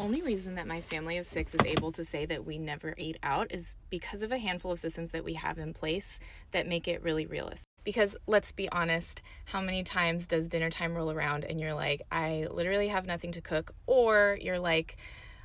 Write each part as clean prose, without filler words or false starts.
only reason that my family of 6 is able to say that we never ate out is because of a handful of systems that we have in place that make it really realistic. Because let's be honest, how many times does dinner time roll around and you're like, I literally have nothing to cook, or you're like,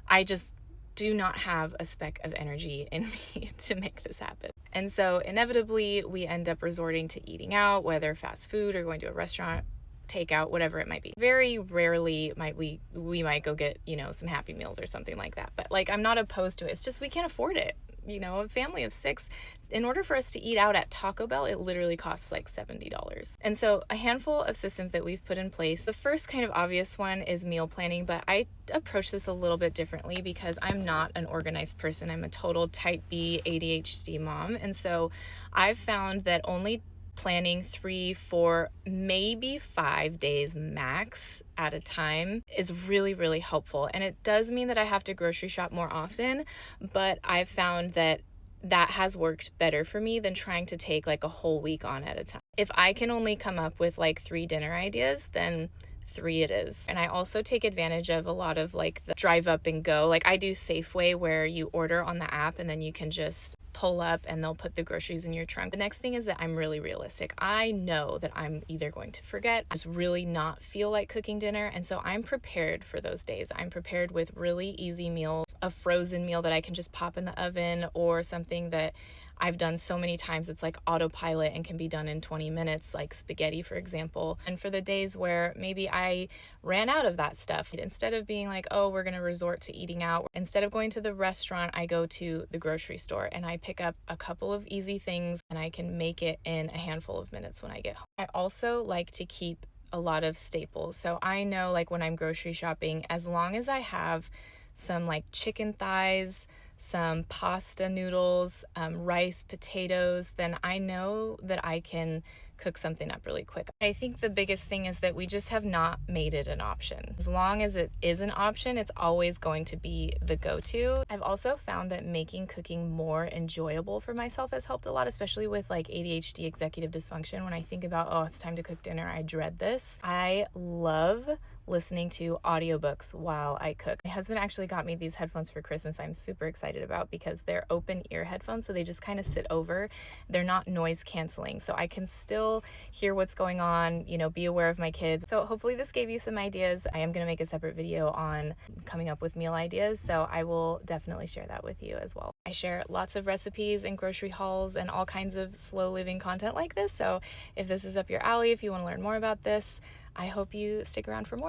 I just do not have a speck of energy in me to make this happen. And so inevitably we end up resorting to eating out, whether fast food or going to a restaurant, takeout, whatever it might be. Very rarely might we might go get, some Happy Meals or something like that. But like, I'm not opposed to it. It's just we can't afford it. A family of 6, in order for us to eat out at Taco Bell, it literally costs like $70. And so a handful of systems that we've put in place. The first kind of obvious one is meal planning, but I approach this a little bit differently because I'm not an organized person. I'm a total type B ADHD mom. And so I've found that only planning 3, 4, maybe 5 days max at a time is really, really helpful. And it does mean that I have to grocery shop more often, but I've found that has worked better for me than trying to take like a whole week on at a time. If I can only come up with like 3 dinner ideas, then 3 it is. And I also take advantage of a lot of like the drive up and go. Like I do Safeway, where you order on the app and then you can just pull up and they'll put the groceries in your trunk. The next thing is that I'm really realistic. I know that I'm either going to forget, just really not feel like cooking dinner. And so I'm prepared for those days. I'm prepared with really easy meals, a frozen meal that I can just pop in the oven, or something that I've done so many times it's like autopilot and can be done in 20 minutes, like spaghetti, for example. And for the days where maybe I ran out of that stuff, instead of being like, oh, we're going to resort to eating out, instead of going to the restaurant, I go to the grocery store and I pick up a couple of easy things and I can make it in a handful of minutes when I get home. I also like to keep a lot of staples. So I know, like, when I'm grocery shopping, as long as I have some like chicken thighs, some pasta noodles, rice, potatoes, then I know that I can cook something up really quick. I think the biggest thing is that we just have not made it an option. As long as it is an option, it's always going to be the go-to. I've also found that making cooking more enjoyable for myself has helped a lot, especially with like ADHD, executive dysfunction. When I think about, oh, it's time to cook dinner, I dread this. I love listening to audiobooks while I cook. My husband actually got me these headphones for Christmas. I'm super excited about, because they're open ear headphones, so they just kind of sit over. They're not noise canceling, so I can still hear what's going on, be aware of my kids. So hopefully this gave you some ideas. I am going to make a separate video on coming up with meal ideas, so I will definitely share that with you as well. I share lots of recipes and grocery hauls and all kinds of slow living content like this, so if this is up your alley, if you want to learn more about this, I hope you stick around for more.